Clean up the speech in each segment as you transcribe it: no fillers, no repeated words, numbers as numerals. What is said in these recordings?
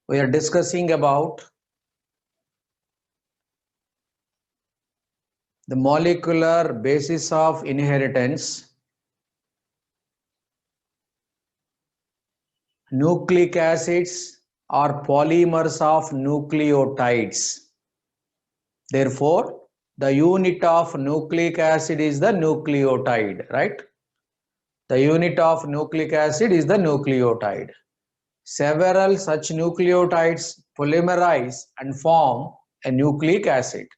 We are discussing about the molecular basis of inheritance, nucleic acids are polymers of nucleotides. Therefore, the unit of nucleic acid is the nucleotide, right? The unit of nucleic acid is the nucleotide. Several such nucleotides polymerize and form a nucleic acid.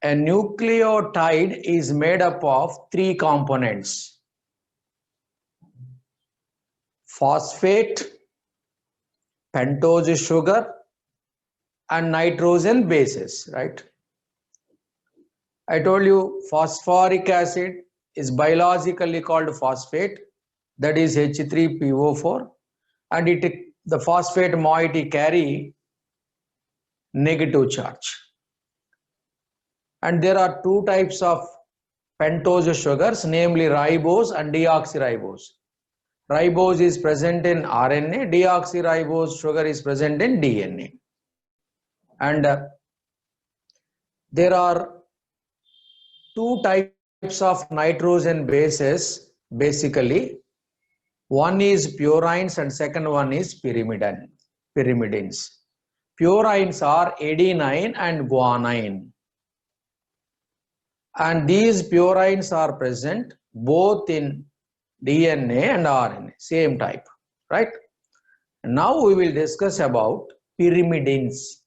A nucleotide is made up of three components: phosphate, pentose sugar, and nitrogen bases, right? I told you phosphoric acid is biologically called phosphate, that is H3PO4, and the phosphate moiety carry negative charge. And there are two types of pentose sugars, namely ribose and deoxyribose. Ribose is present in RNA, deoxyribose sugar is present in DNA. And there are two types of nitrogen bases basically. One is purines and second one is pyrimidines. Purines are adenine and guanine. And these purines are present both in DNA and RNA, same type, right? Now we will discuss about pyrimidines.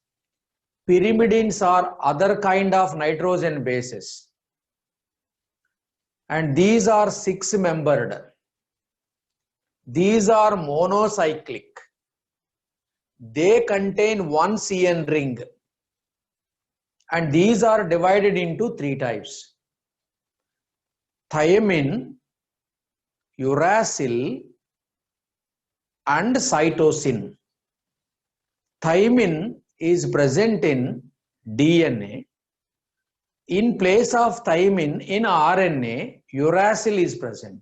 Pyrimidines are other kind of nitrogen bases, and these are six-membered. These are monocyclic. They contain one CN ring, and these are divided into three types: thymine, uracil, and cytosine. Thymine is present in DNA. In place of thymine in RNA, uracil is present.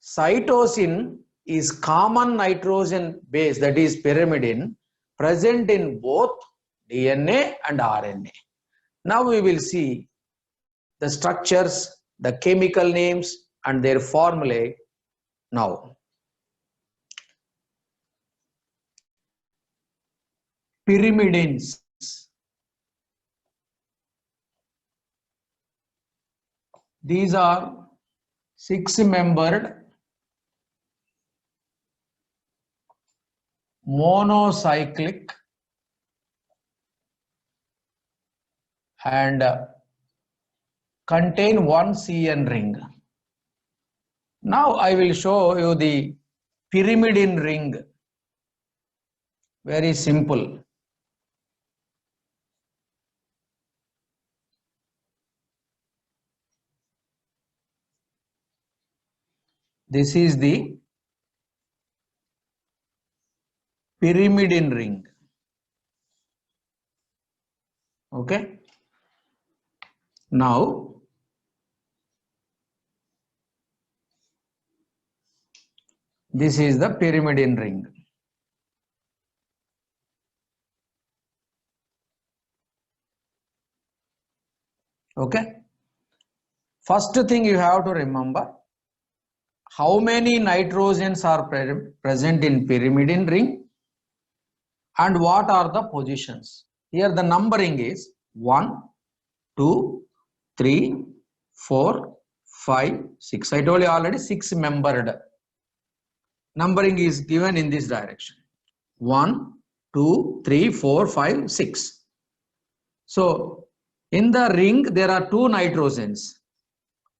Cytosine is common nitrogen base, that is pyrimidine, present in both DNA and RNA. Now we will see the structures, the chemical names, and their formulae now. Pyrimidines. These are six-membered monocyclic and contain one CN ring. Now I will show you the pyrimidine ring. Very simple. This is the pyrimidine ring. Okay. Now this is the pyrimidine ring. Okay. First thing you have to remember, how many nitrogens are present in pyrimidine ring and what are the positions. Here the numbering is 1, 2, 3, 4, 5, 6. I told you already, six-membered. Numbering is given in this direction: 1, 2, 3, 4, 5, 6. So in the ring there are two nitrogens.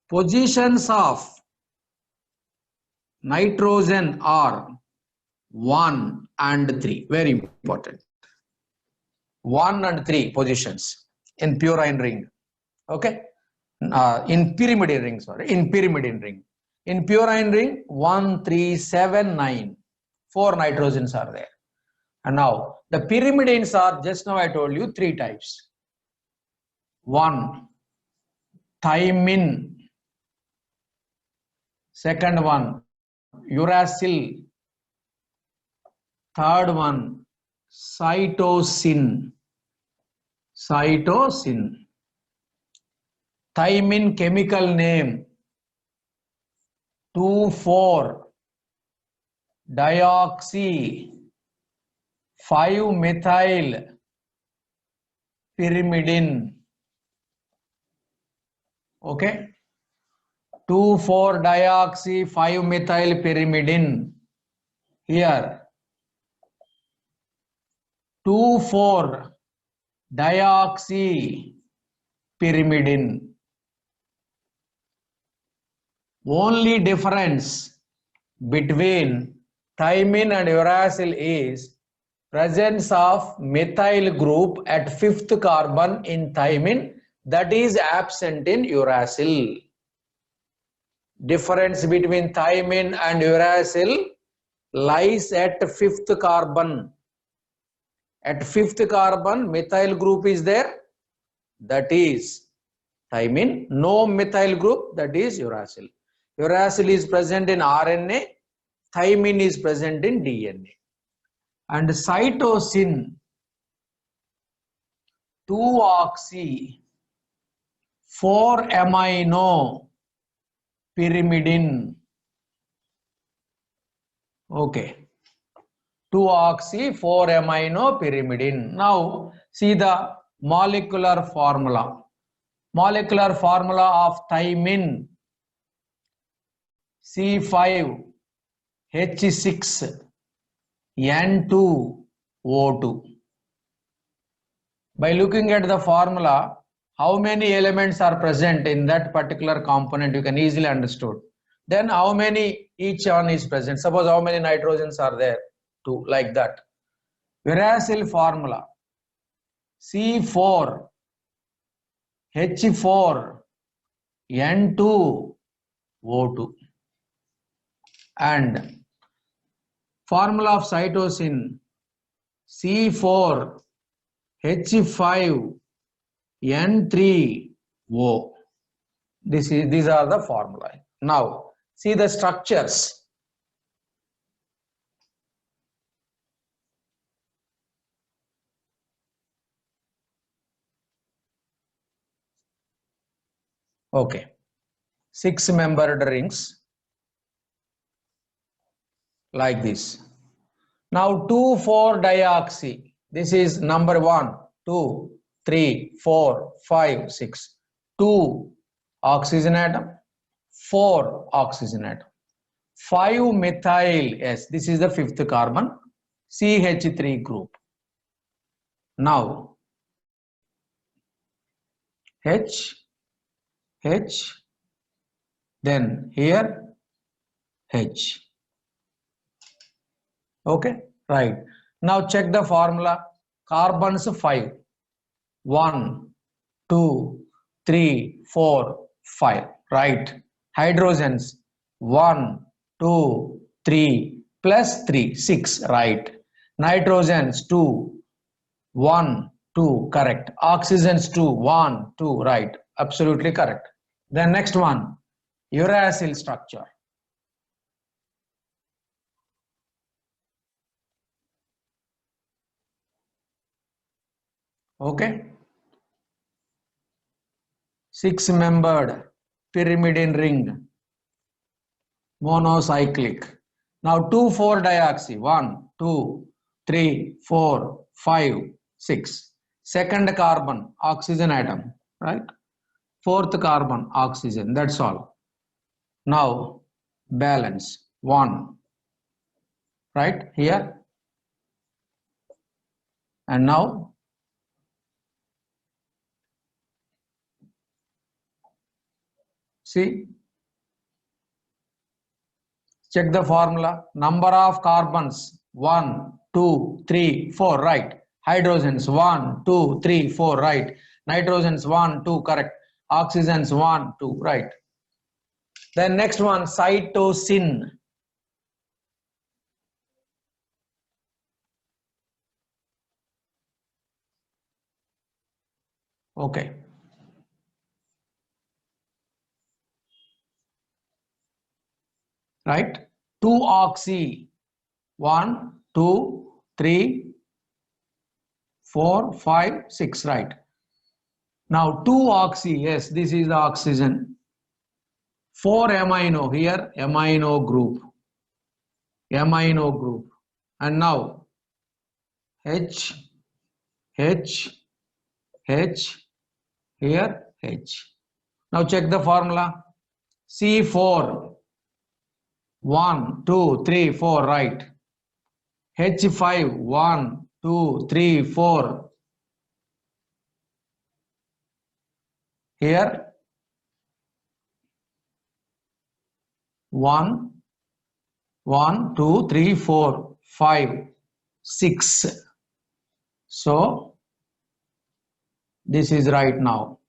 Positions of nitrogen are 1 and 3. Very important. 1 and 3 positions in purine ring. Okay. In pyrimidine ring, sorry. In pyrimidine ring. In purine ring, 1, 3, 7, 9. 4 nitrogens are there. And now the pyrimidines are, just now I told you, three types. 1, thymine. Second one, uracil, Third one, cytosine. Cytosine. Thymine chemical name 2,4-dioxy 5-methyl pyrimidine. Okay, 2,4-dioxy 5-methyl pyrimidine. Here 2,4-dioxy pyrimidine. Only difference between thymine and uracil is presence of methyl group at 5th carbon in thymine, that is absent in uracil. Difference between thymine and uracil lies at 5th carbon. At 5th carbon, methyl group is there, that is thymine. No methyl group, that is uracil. Uracil is present in RNA, thymine is present in DNA. And cytosine 2-oxy 4-amino pyrimidine. Okay, 2-oxy 4-amino pyrimidine. Now see the molecular formula. Molecular formula of thymine C5H6N2O2. By looking at the formula, how many elements are present in that particular component, you can easily understood. Then how many each one is present. Suppose how many nitrogens are there, 2, like that. Uracil formula C4H4N2O2. And formula of cytosine C4H5N3O. These are the formula. Now see the structures. Okay, 6-membered rings like this. Now 2,4-dioxy. This is number 1, 2, 3, 4, 5, 6. 2 oxygen atom, 4 oxygen atom. 5-methyl, yes, this is the 5th carbon, CH3 group. Now H, then here H. Okay, right. Now check the formula. Carbons 5. 1, 2, 3, 4, 5. Right. Hydrogens 1, 2, 3 plus 3, 6. Right. Nitrogens 2, 1, 2. Correct. Oxygens 2, 1, 2. Right. Absolutely correct. Then next one, uracil structure. Okay, 6-membered pyrimidine ring, monocyclic. Now 2,4-dioxy, 1, 2, 3, 4, 5, 6. Second carbon, oxygen atom, right? 4th carbon, oxygen, that's all. Now balance, 1, right, here. And now see, check the formula. Number of carbons 1, 2, 3, 4, right. Hydrogens 1, 2, 3, 4, right. Nitrogens 1, 2, correct. Oxygens 1, 2, right. Then next one, cytosine. Okay. Right. 2-oxy 1, 2, 3, 4, 5, 6, right. Now 2 oxy, yes, this is the oxygen. 4 amino, here amino group. And now H, H, H, here H. Now check the formula. C4, 1, 2, 3, 4, right. H5, 1, 2, 3, 4. Here 1, 1, 2, 3, 4, 5, 6. So this is right now.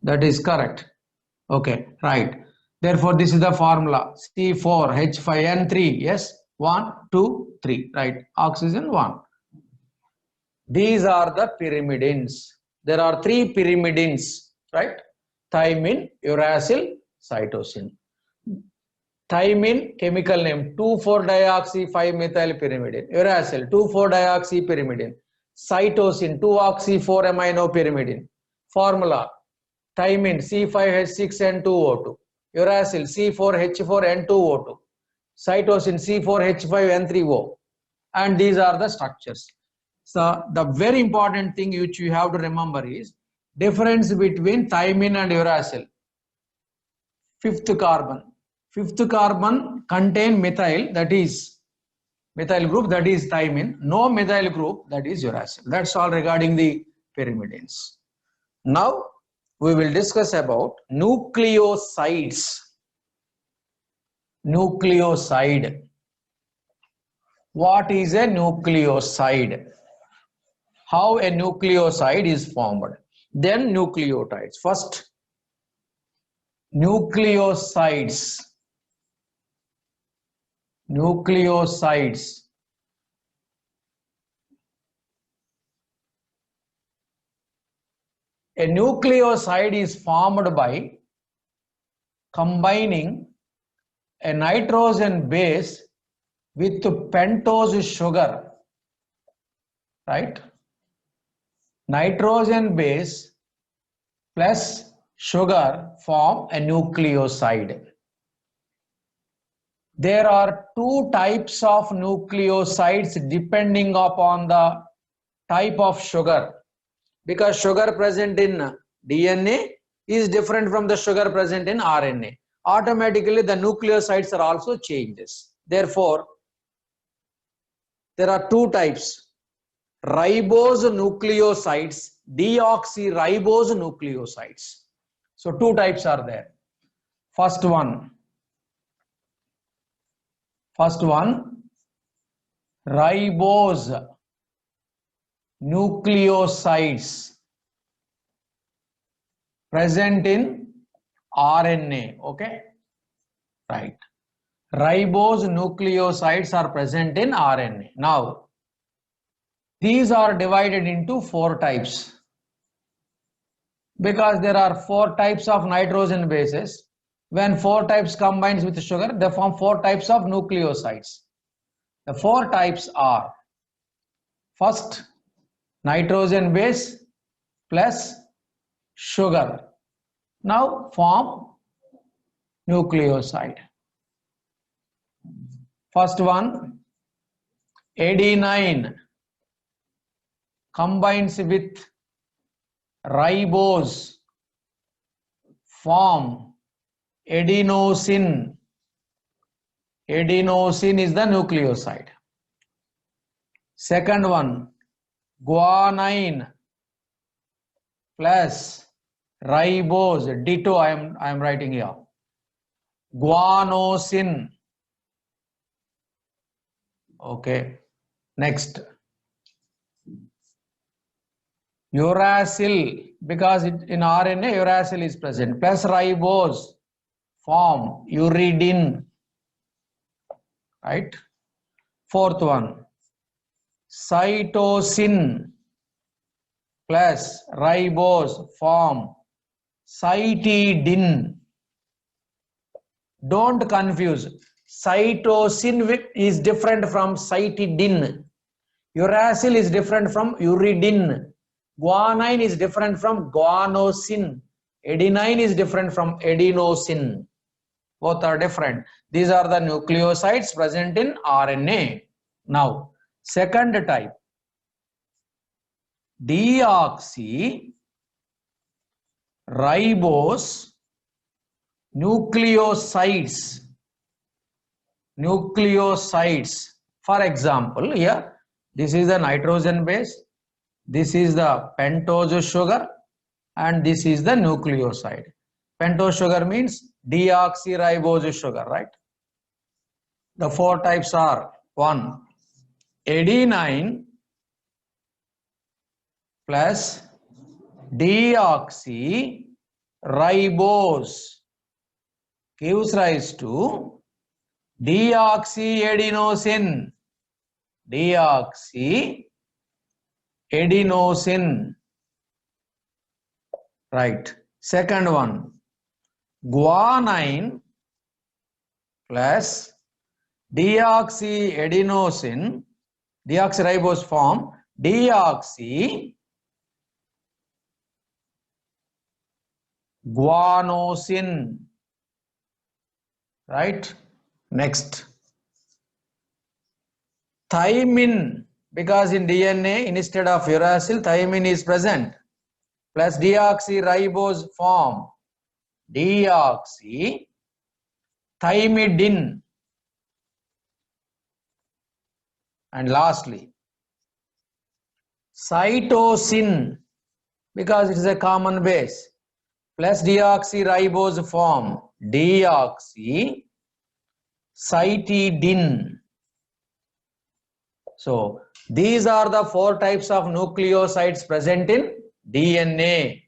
That is correct. Okay, right. Therefore, this is the formula C4H5N3. Yes, 1, 2, 3. Right. Oxygen 1. These are the pyrimidines. There are 3 pyrimidines. Right. Thymine, uracil, cytosine. Thymine, chemical name 2,4-dioxy-5-methylpyrimidine. Uracil, 2,4-dioxypyrimidine. Cytosine, 2-oxy-4-aminopyrimidine. Formula: thymine C5H6N2O2, uracil C4H4N2O2, cytosine C4H5N3O, and these are the structures. So the very important thing which you have to remember is difference between thymine and uracil. Fifth carbon contain methyl, that is methyl group, that is thymine. No methyl group, that is uracil. That's all regarding the pyrimidines. Now we will discuss about nucleosides. Nucleoside. What is a nucleoside? How a nucleoside is formed? Then nucleotides. First, nucleosides. Nucleosides. A nucleoside is formed by combining a nitrogen base with pentose sugar, right? Nitrogen base plus sugar form a nucleoside. There are 2 types of nucleosides depending upon the type of sugar, because sugar present in DNA is different from the sugar present in RNA. Automatically the nucleosides are also changes. Therefore, there are 2 types: ribose nucleosides, deoxyribose nucleosides. So 2 types are there. First one, ribose nucleosides present in RNA. Okay, right. Ribose nucleosides are present in RNA. Now, these are divided into 4 types, because there are 4 types of nitrogen bases. When 4 types combines with sugar, they form 4 types of nucleosides. The 4 types are: first, nitrogen base plus sugar, now form nucleoside. First one, adenine combines with ribose, form adenosine. Adenosine is the nucleoside. Second one, guanine plus ribose, ditto I am writing here, guanosine. Okay, next, uracil, because in RNA uracil is present, plus ribose form uridine, right? Fourth one, cytosine plus ribose form cytidine. Don't confuse. Cytosine is different from cytidine. Uracil is different from uridine. Guanine is different from guanosine. Adenine is different from adenosine. Both are different. These are the nucleosides present in RNA. Now, second type, deoxyribose nucleosides. Nucleosides. For example, here, this is the nitrogen base, this is the pentose sugar, and this is the nucleoside. Pentose sugar means deoxyribose sugar, right? The four types are: 1, adenine plus deoxyribose gives rise to deoxyadenosine. Deoxyadenosine. Right. Second one, guanine plus deoxyadenosine, deoxyribose form deoxyguanosine. Right. Next, thymine, because in DNA instead of uracil thymine is present, plus deoxyribose form deoxythymidine. And lastly, cytosine, because it is a common base, plus deoxyribose form deoxycytidine. So these are the four types of nucleosides present in DNA.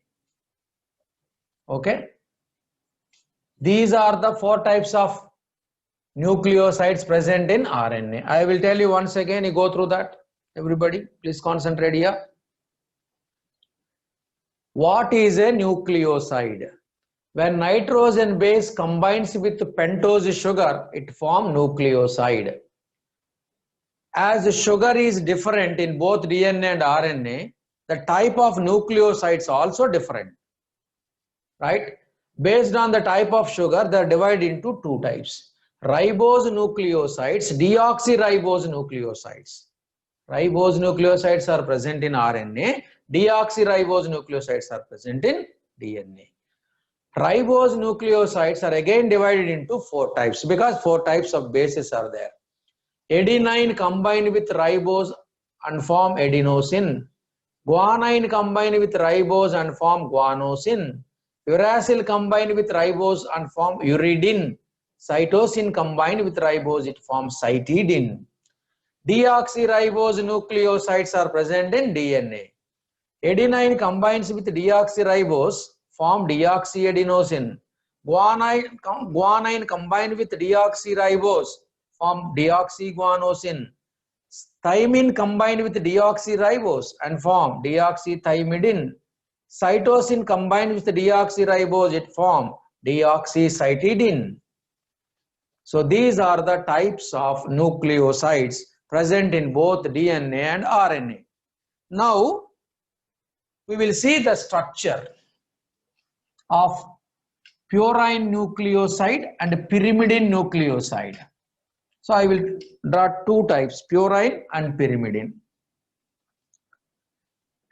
Okay, these are the four types of nucleosides present in RNA. I will tell you once again, you go through that. Everybody, please concentrate here. What is a nucleoside? When nitrogen base combines with pentose sugar, it forms nucleoside. As sugar is different in both DNA and RNA, the type of nucleosides also different. Right? Based on the type of sugar, they are divided into two types: ribose nucleosides, deoxyribose nucleosides. Ribose nucleosides are present in RNA, deoxyribose nucleosides are present in DNA. Ribose nucleosides are again divided into four types because four types of bases are there. Adenine combined with ribose and form adenosine. Guanine combined with ribose and form guanosine. Uracil combined with ribose and form uridine. Cytosine combined with ribose, it forms cytidine. Deoxyribose nucleosides are present in DNA. Adenine combines with deoxyribose, form deoxyadenosine. Guanine combined with deoxyribose, form deoxyguanosine. Thymine combined with deoxyribose and form deoxythymidine. Cytosine combined with deoxyribose, it form deoxycytidine. So these are the types of nucleosides present in both DNA and RNA. Now we will see the structure of purine nucleoside and pyrimidine nucleoside. So I will draw two types, purine and pyrimidine.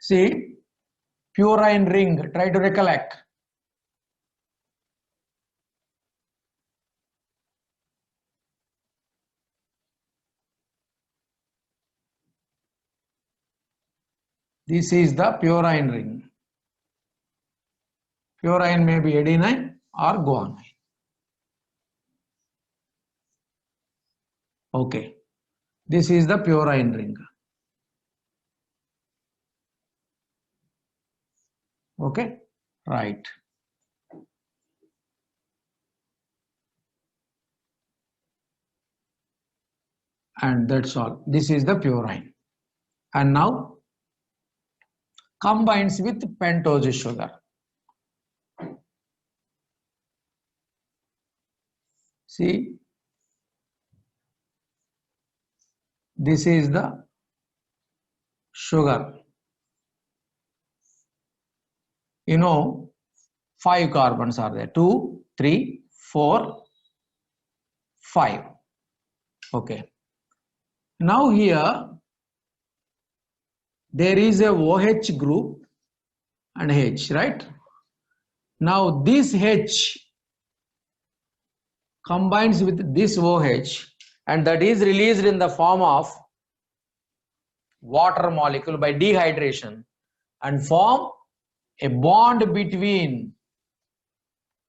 See, purine ring, try to recollect. This is the purine ring. Purine may be adenine or guanine. Okay, this is the purine ring. Okay, right. And that's all. This is the purine. And now combines with pentose sugar. See, this is the sugar. You know, 5 carbons are there. 2, 3, 4, 5. Okay. Now here there is a OH group and H, right? Now this H combines with this OH and that is released in the form of water molecule by dehydration and form a bond between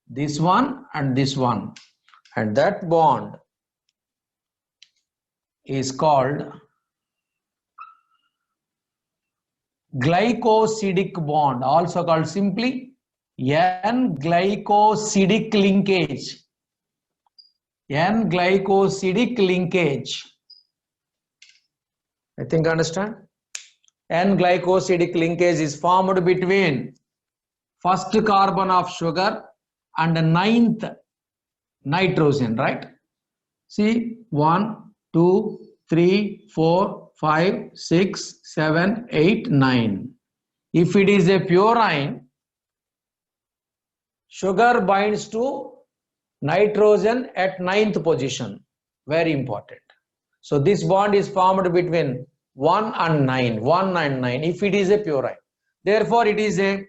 this one and this one, and that bond is called glycosidic bond, also called simply N-glycosidic linkage. N-glycosidic linkage. I think understand? N-glycosidic linkage is formed between first carbon of sugar and the 9th nitrogen, right? See, 1, 2, 3, 4, 5, 6, 7, 8, 9. If it is a purine, sugar binds to nitrogen at 9th position. Very important. So this bond is formed between 1 and 9. 1 and 9 if it is a purine. Therefore, it is a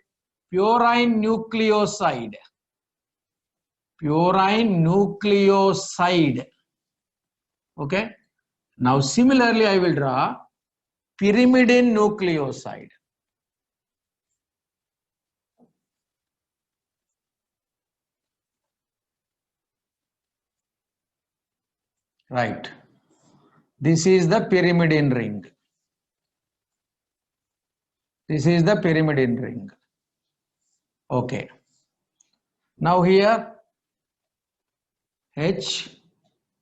purine nucleoside. Purine nucleoside. Okay. Now similarly, I will draw pyrimidine nucleoside. Right. This is the pyrimidine ring. This is the pyrimidine ring. Okay. Now here H,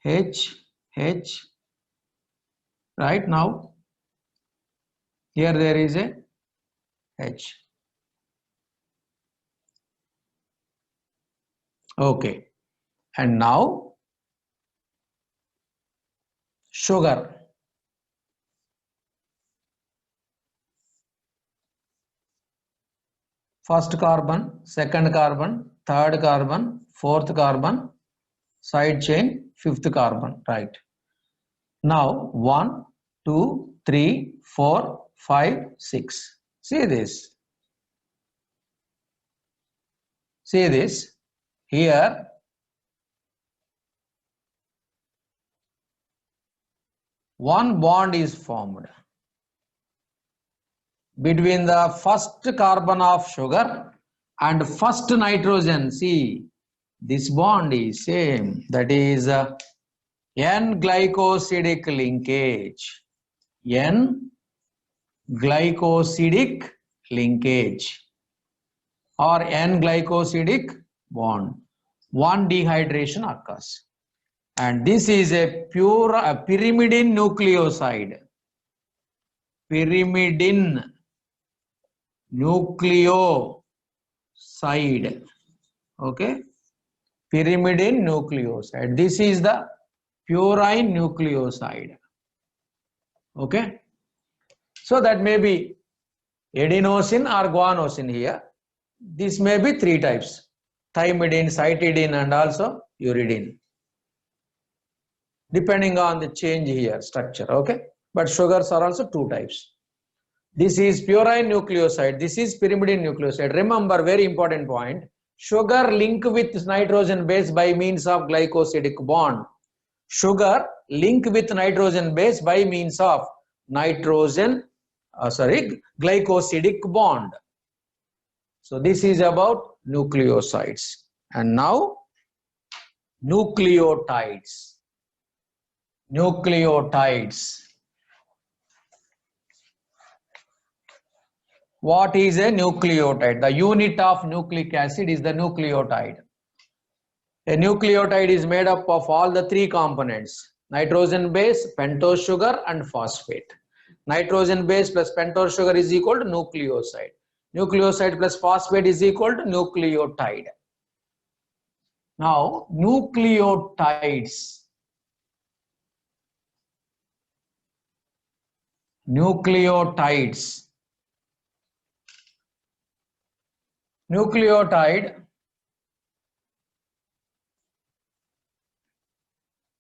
H, H. Right now, here there is a H. Okay. And now sugar. First carbon, second carbon, third carbon, fourth carbon, side chain, fifth carbon, right? Now 1, 2, 3, 4, 5, 6. See this. See this. Here one bond is formed between the first carbon of sugar and first nitrogen. See, this bond is same, that is N-glycosidic linkage. N-glycosidic linkage or N-glycosidic bond. One dehydration occurs. And this is a pyrimidine nucleoside. Pyrimidine nucleoside. Okay. Pyrimidine nucleoside. This is the purine nucleoside. Okay. So that may be adenosine or guanosine here. This may be 3 types: thymidine, cytidine, and also uridine, depending on the change here structure. Okay. But sugars are also 2 types. This is purine nucleoside. This is pyrimidine nucleoside. Remember, very important point. Sugar link with nitrogen base by means of glycosidic bond. Sugar link with nitrogen base by means of glycosidic bond. So this is about nucleosides. And now nucleotides. Nucleotides. What is a nucleotide? The unit of nucleic acid is the nucleotide. A nucleotide is made up of all the 3 components: nitrogen base, pentose sugar, and phosphate. Nitrogen base plus pentose sugar is equal to nucleoside. Nucleoside plus phosphate is equal to nucleotide. Now, nucleotides nucleotides. Nucleotide,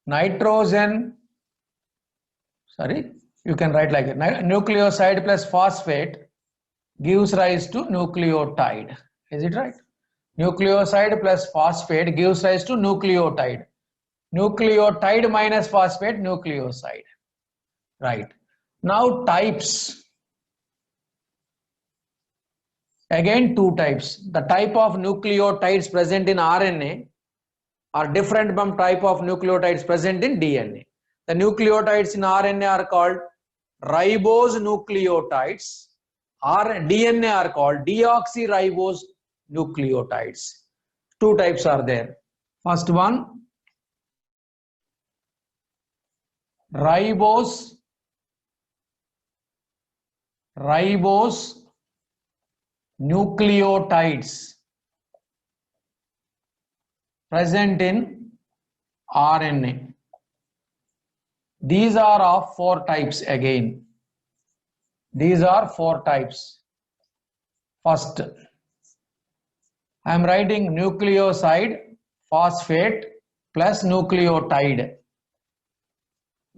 nitrogen, sorry, you can write like it. Nucleoside plus phosphate gives rise to nucleotide. Is it right? Nucleoside plus phosphate gives rise to nucleotide. Nucleotide minus phosphate, nucleoside. Right. Now types. Again, two types. The type of nucleotides present in RNA are different from type of nucleotides present in DNA. The nucleotides in RNA are called ribose nucleotides, or DNA are called deoxyribose nucleotides. Two types are there. First one, ribose nucleotides present in RNA. These are of four types again. These are four types. First, I am writing nucleoside, phosphate plus nucleotide.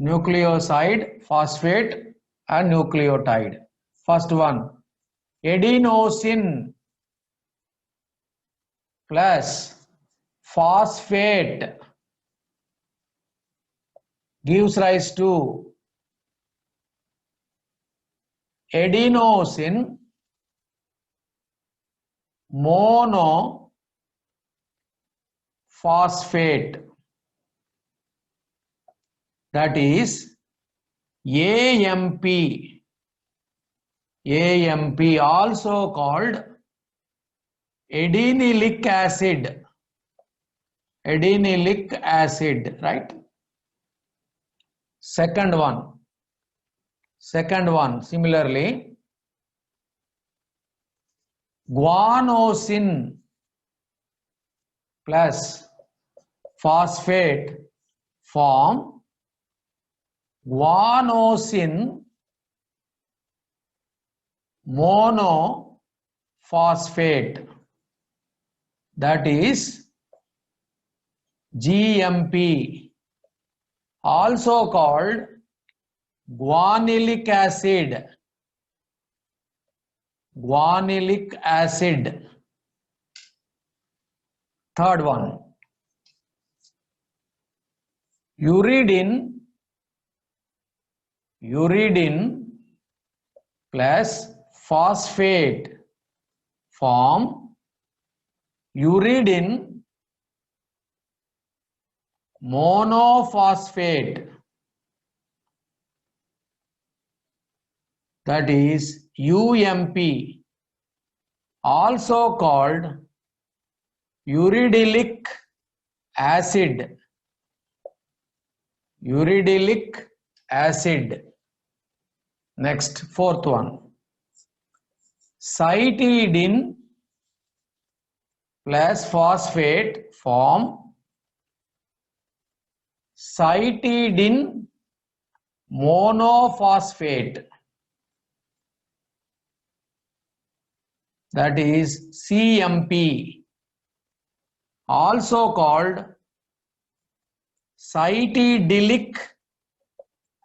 Nucleoside, phosphate and nucleotide. First one, adenosine plus phosphate gives rise to adenosine monophosphate, that is AMP. AMP, also called adenyllic acid. Adenyllic acid, right? Second one, similarly, guanosine plus phosphate form guanosine monophosphate, that is GMP, also called guanyllic acid. Guanyllic acid. Third one, uridine plus phosphate form uridine monophosphate, that is UMP, also called uridylic acid. Uridylic acid. Next, fourth one, cytidine plus phosphate form cytidine monophosphate, that is CMP, also called cytidyllic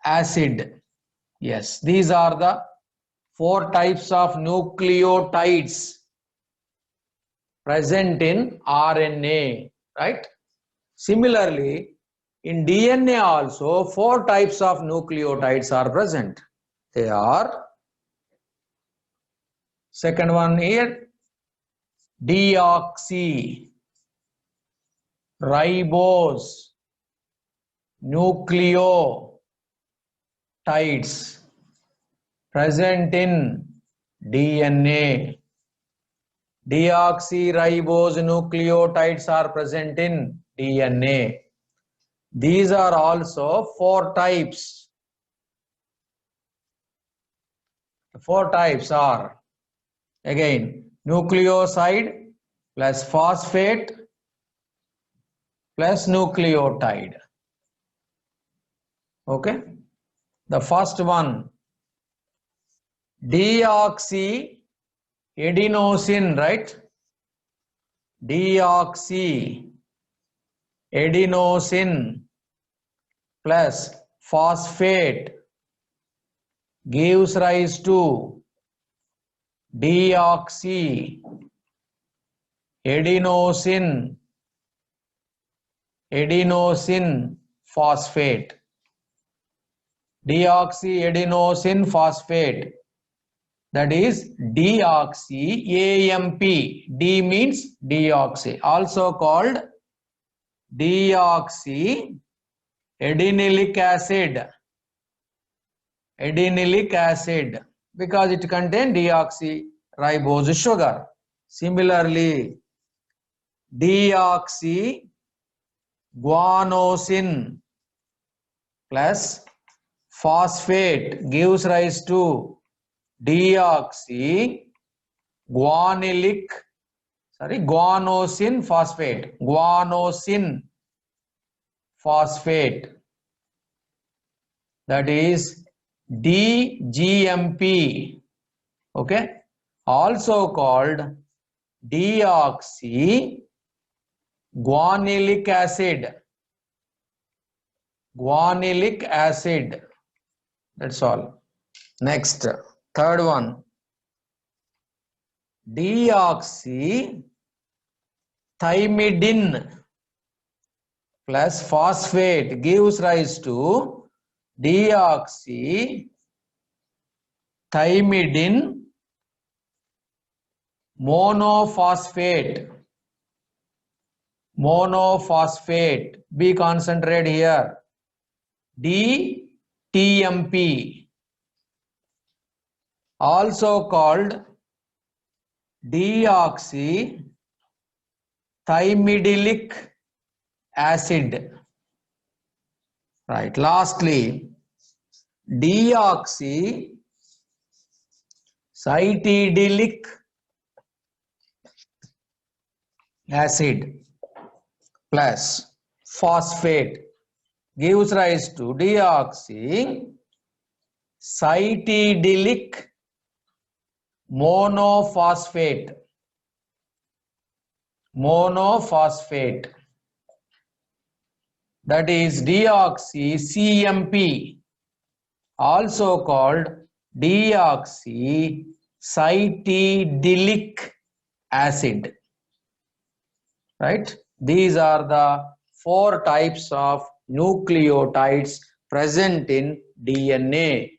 acid. Yes, these are the four types of nucleotides present in RNA, right? Similarly, in DNA also four types of nucleotides are present. They are, second one here, deoxyribose nucleotides present in DNA. Deoxyribose nucleotides are present in DNA. These are also four types. The four types are, again, nucleoside plus phosphate plus nucleotide. Okay. The first one, deoxyadenosine, right? Deoxyadenosine plus phosphate gives rise to deoxyadenosine phosphate. Deoxyadenosine phosphate, that is deoxyAMP. D means deoxy, also called deoxyadenilic acid. Adenilic acid, because it contains deoxyribose sugar. Similarly, deoxyguanosine plus phosphate gives rise to guanosine phosphate. Guanosine phosphate, that is DGMP, okay, also called deoxyguanilic acid. Guanilic acid, that's all. Next, third one, deoxythymidine plus phosphate gives rise to deoxythymidine monophosphate. Monophosphate, be concentrated here, DTMP, also called deoxythymidilic acid, right? Lastly, deoxycytidilic acid plus phosphate gives rise to deoxycytidilic monophosphate. That is deoxyCMP, also called deoxycytidilic acid, right? These are the 4 types of nucleotides present in DNA.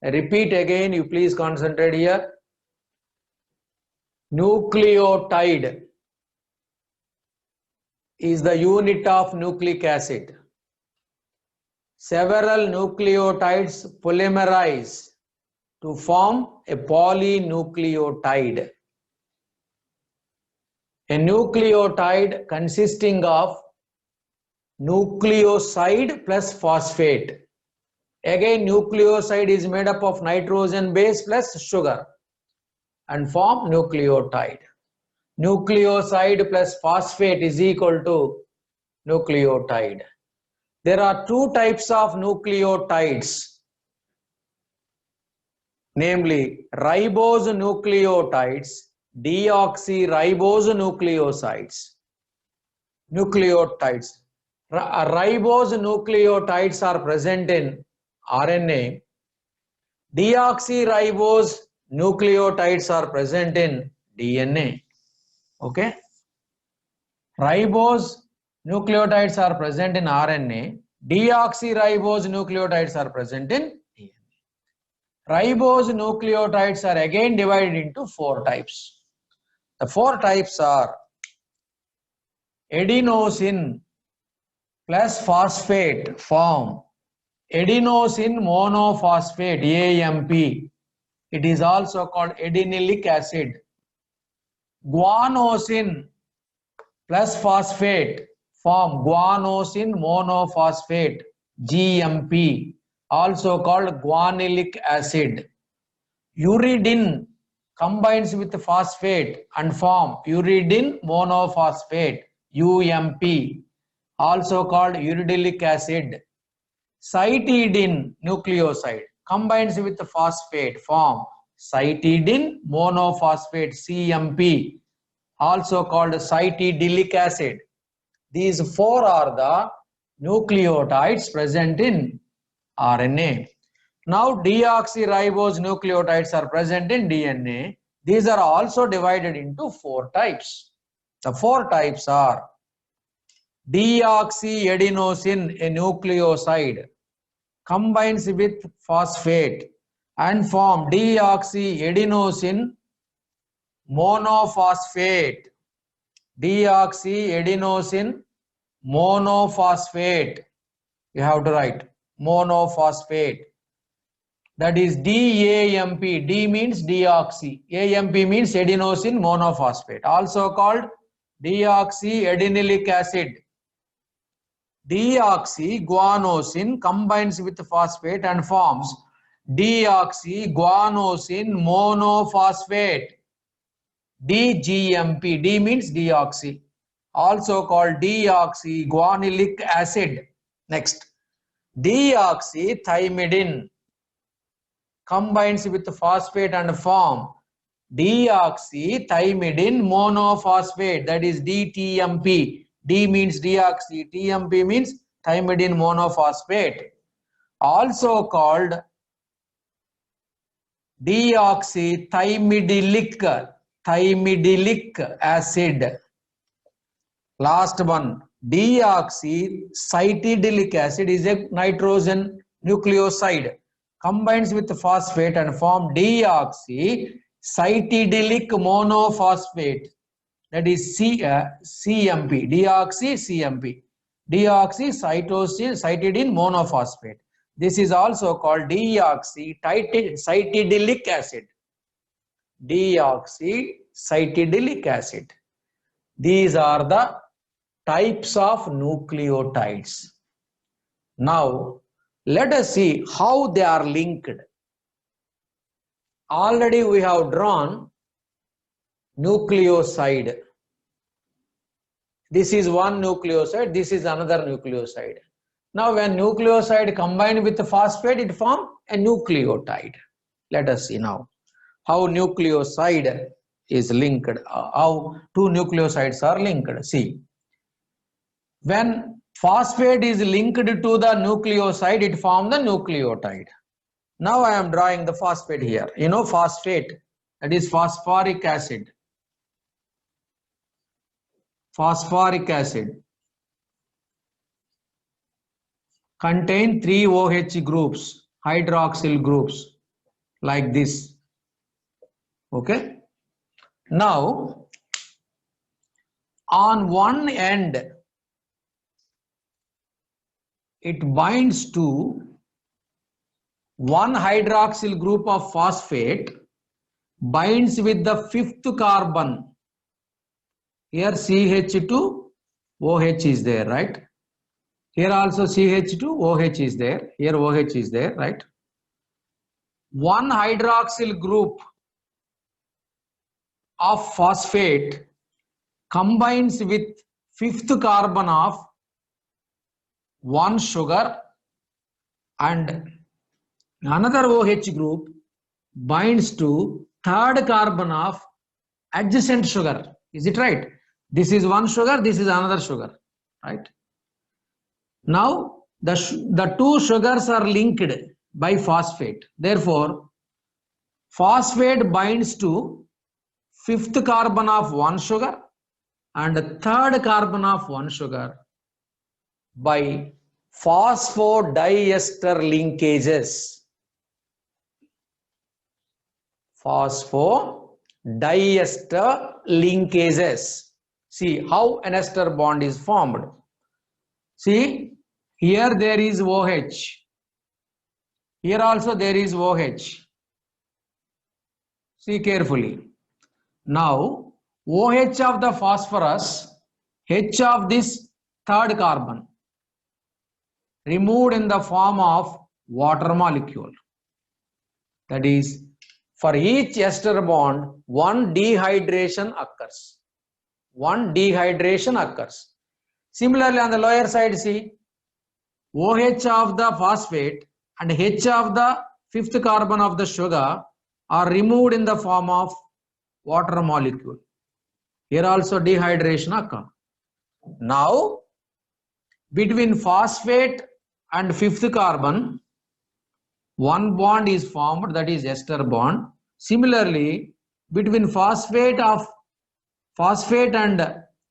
I repeat again, you please concentrate here. Nucleotide is the unit of nucleic acid. Several nucleotides polymerize to form a polynucleotide. A nucleotide consisting of nucleoside plus phosphate. Again, nucleoside is made up of nitrogen base plus sugar and form nucleotide. Nucleoside plus phosphate is equal to nucleotide. There are 2 types of nucleotides, namely ribose nucleotides, deoxyribose nucleotides. Ribose nucleotides are present in RNA. Deoxyribose nucleotides are present in DNA. Okay. Ribose nucleotides are present in RNA. Deoxyribose nucleotides are present in DNA. Ribose nucleotides are again divided into 4 types. The 4 types are adenosine plus phosphate form adenosine monophosphate, AMP. It is also called adenilic acid. Guanosine plus phosphate form guanosine monophosphate, GMP, also called guanilic acid. Uridine combines with phosphate and form uridine monophosphate, UMP, also called uridylic acid. Cytidine nucleoside combines with phosphate form cytidine monophosphate, CMP, also called cytidylic acid. These four are the nucleotides present in RNA. Now deoxyribose nucleotides are present in DNA. These are also divided into four types. The four types are deoxyadenosine, a nucleoside, combines with phosphate and form deoxyadenosine monophosphate. Deoxyadenosine monophosphate. You have to write monophosphate. That is DAMP. D means deoxy. AMP means adenosine monophosphate. Also called deoxyadenilic acid. Deoxyguanosine combines with phosphate and forms deoxyguanosine monophosphate. DGMP. D means deoxy. Also called deoxyguanilic acid. Next, deoxythymidine combines with phosphate and form deoxythymidine monophosphate, that is DTMP. D means deoxy, TMP means thymidine monophosphate. Also called deoxythymidilic acid. Last one, deoxycytidylic acid is a nitrogen nucleoside, combines with phosphate and form deoxycytidylic monophosphate, that is CMP, deoxy-CMP, deoxycytidine monophosphate. This is also called deoxycytidylic acid. Deoxycytidylic acid. These are the types of nucleotides. Now, let us see how they are linked. Already we have drawn nucleoside. This is one nucleoside, this is another nucleoside. Now, when nucleoside combined with phosphate, it forms a nucleotide. Let us see now how nucleoside is linked, how two nucleosides are linked. See, when phosphate is linked to the nucleoside, it forms the nucleotide. Now I am drawing the phosphate here. You know phosphate, that is phosphoric acid. Phosphoric acid contain 3 OH groups, hydroxyl groups, like this. Okay. Now, on one end, it binds to one hydroxyl group of phosphate, binds with the 5th carbon. Here CH2, OH is there, right? Here also CH2, OH is there. Here OH is there, right? One hydroxyl group of phosphate combines with 5th carbon of one sugar, and another OH group binds to 3rd carbon of adjacent sugar. Is it right? This is one sugar, this is another sugar, right? Now, the two sugars are linked by phosphate. Therefore, phosphate binds to 5th carbon of one sugar and 3rd carbon of one sugar by phosphodiester linkages. Phosphodiester linkages. See how an ester bond is formed. See, here there is OH. Here also there is OH. See carefully. Now, OH of the phosphorus, H of this 3rd carbon, removed in the form of water molecule. That is, for each ester bond, one dehydration occurs. One dehydration occurs. Similarly, on the lower side, see, OH of the phosphate and H of the 5th carbon of the sugar are removed in the form of water molecule. Here also dehydration occurs. Now, between phosphate and fifth carbon, one bond is formed, that is ester bond. Similarly, between phosphate and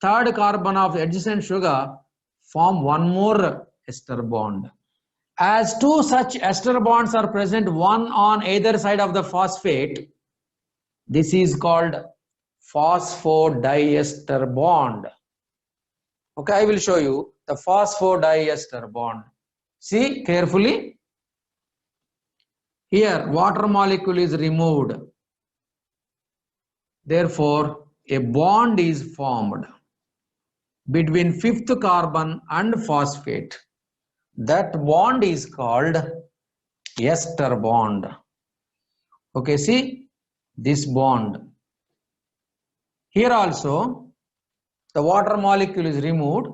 third carbon of adjacent sugar form one more ester bond. As two such ester bonds are present, one on either side of the phosphate, this is called phosphodiester bond. Okay, I will show you the phosphodiester bond. See carefully. Here, water molecule is removed. Therefore, a bond is formed between fifth carbon and phosphate. That bond is called ester bond. Okay, see this bond. Here also, the water molecule is removed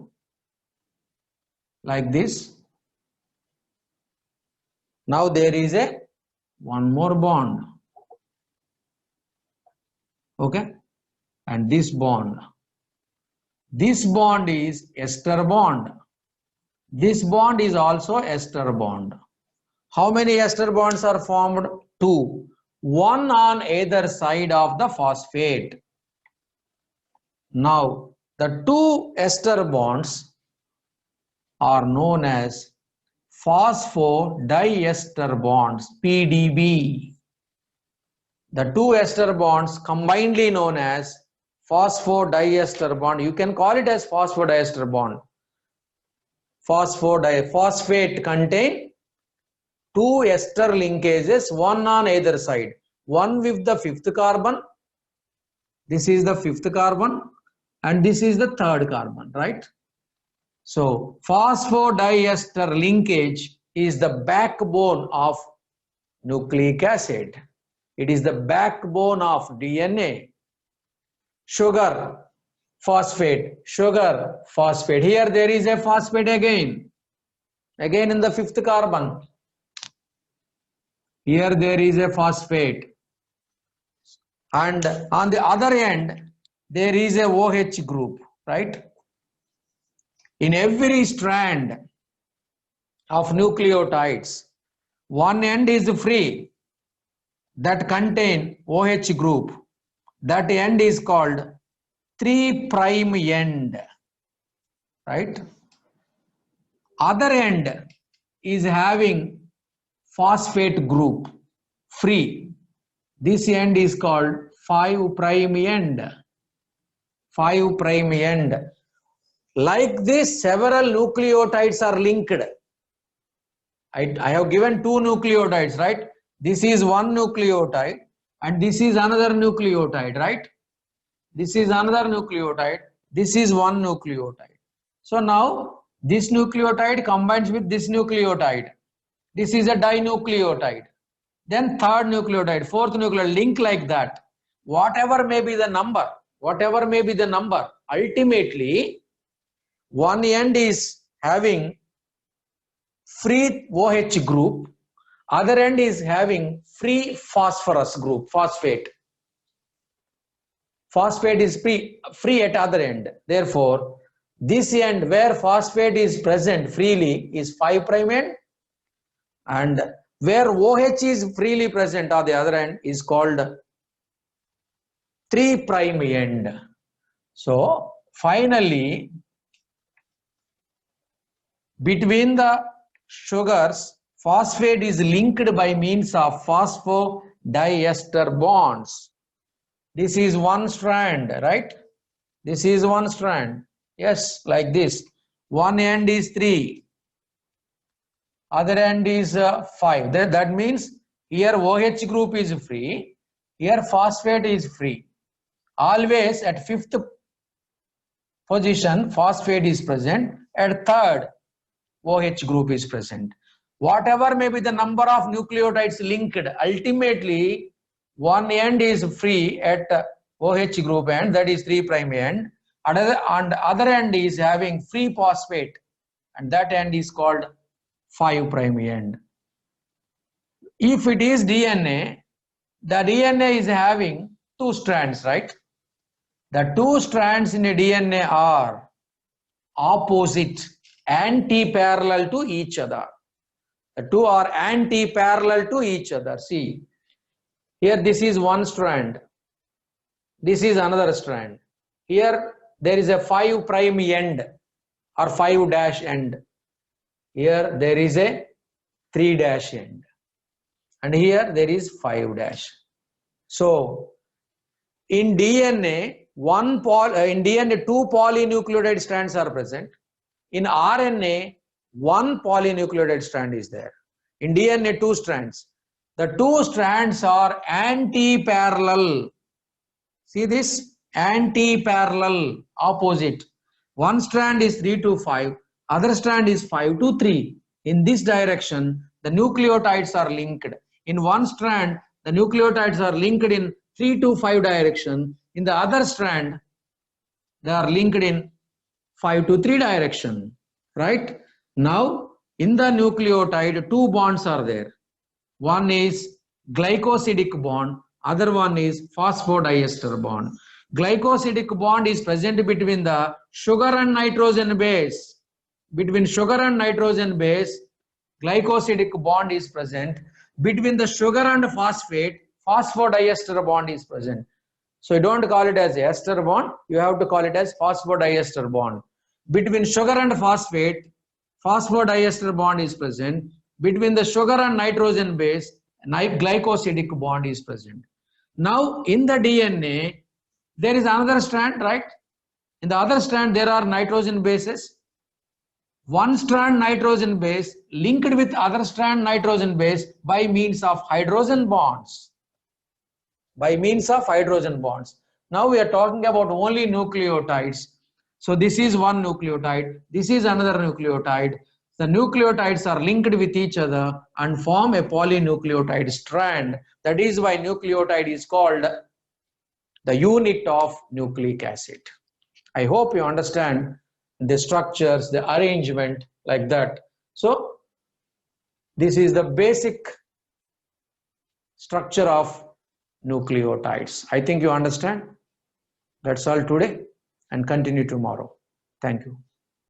like this. Now there is one more bond. Okay, and this bond is ester bond. This bond is also ester bond. How many ester bonds are formed? Two. One on either side of the phosphate. Now, the two ester bonds are known as phosphodiester bonds, PDB. The two ester bonds combinedly known as phosphodiester bond. You can call it as phosphodiester bond. Phosphate contain two ester linkages, one on either side. One with the fifth carbon. This is the fifth carbon and this is the third carbon, right? So phosphodiester linkage is the backbone of nucleic acid. It is the backbone of DNA. Sugar, phosphate, sugar, phosphate. Here there is a phosphate again in the fifth carbon. Here there is a phosphate. And on the other end, there is a OH group, right? In every strand of nucleotides, one end is free that contain OH group. That end is called 3' end, right? Other end is having phosphate group free. This end is called 5' end. 5' end. Like this, several nucleotides are linked. I have given two nucleotides, right? This is one nucleotide and this is another nucleotide, right? This is another nucleotide. This is one nucleotide. So now this nucleotide combines with this nucleotide. This is a dinucleotide. Then third nucleotide, fourth nucleotide, link like that. Whatever may be the number, ultimately one end is having free OH group, other end is having free phosphorus group, phosphate. Phosphate is free at other end. Therefore, this end where phosphate is present freely is 5' end, and where OH is freely present on the other end is called 3' end. So finally, between the sugars, phosphate is linked by means of phosphodiester bonds. This is one strand, right? This is one strand. Yes, like this. One end is 3. Other end is 5. That means here OH group is free. Here phosphate is free. Always at fifth position, phosphate is present. At third, OH group is present. Whatever may be the number of nucleotides linked, ultimately one end is free at OH group end, that is 3' end. And other end is having free phosphate, and that end is called 5' end. If it is DNA, the DNA is having two strands, right? The two strands in a DNA are opposite, anti-parallel to each other. The two are anti-parallel to each other. See, here this is one strand. This is another strand. Here there is a 5' end or 5' end. Here there is a 3' end. And here there is 5'. So in DNA, in DNA, two polynucleotide strands are present. In RNA, one polynucleotide strand is there. In DNA, two strands. The two strands are anti-parallel. See this? Anti-parallel, opposite. One strand is 3 to 5, other strand is 5 to 3. In this direction, the nucleotides are linked. In one strand, the nucleotides are linked in 3 to 5 direction. In the other strand, they are linked in 5 to 3 direction. Right? Now, in the nucleotide, two bonds are there. One is glycosidic bond, other one is phosphodiester bond. Glycosidic bond is present between the sugar and nitrogen base. Between sugar and nitrogen base, glycosidic bond is present. Between the sugar and phosphate, phosphodiester bond is present. So you don't call it as ester bond, you have to call it as phosphodiester bond. Between sugar and phosphate, phosphodiester bond is present. Between the sugar and nitrogen base, glycosidic bond is present. Now in the DNA, there is another strand, right? In the other strand, there are nitrogen bases. One strand nitrogen base linked with other strand nitrogen base by means of hydrogen bonds. By means of hydrogen bonds. Now we are talking about only nucleotides. So this is one nucleotide, this is another nucleotide. The nucleotides are linked with each other and form a polynucleotide strand. That is why nucleotide is called the unit of nucleic acid. I hope you understand the structures, the arrangement like that. So this is the basic structure of nucleotides. I think you understand. That's all today and continue tomorrow. Thank you.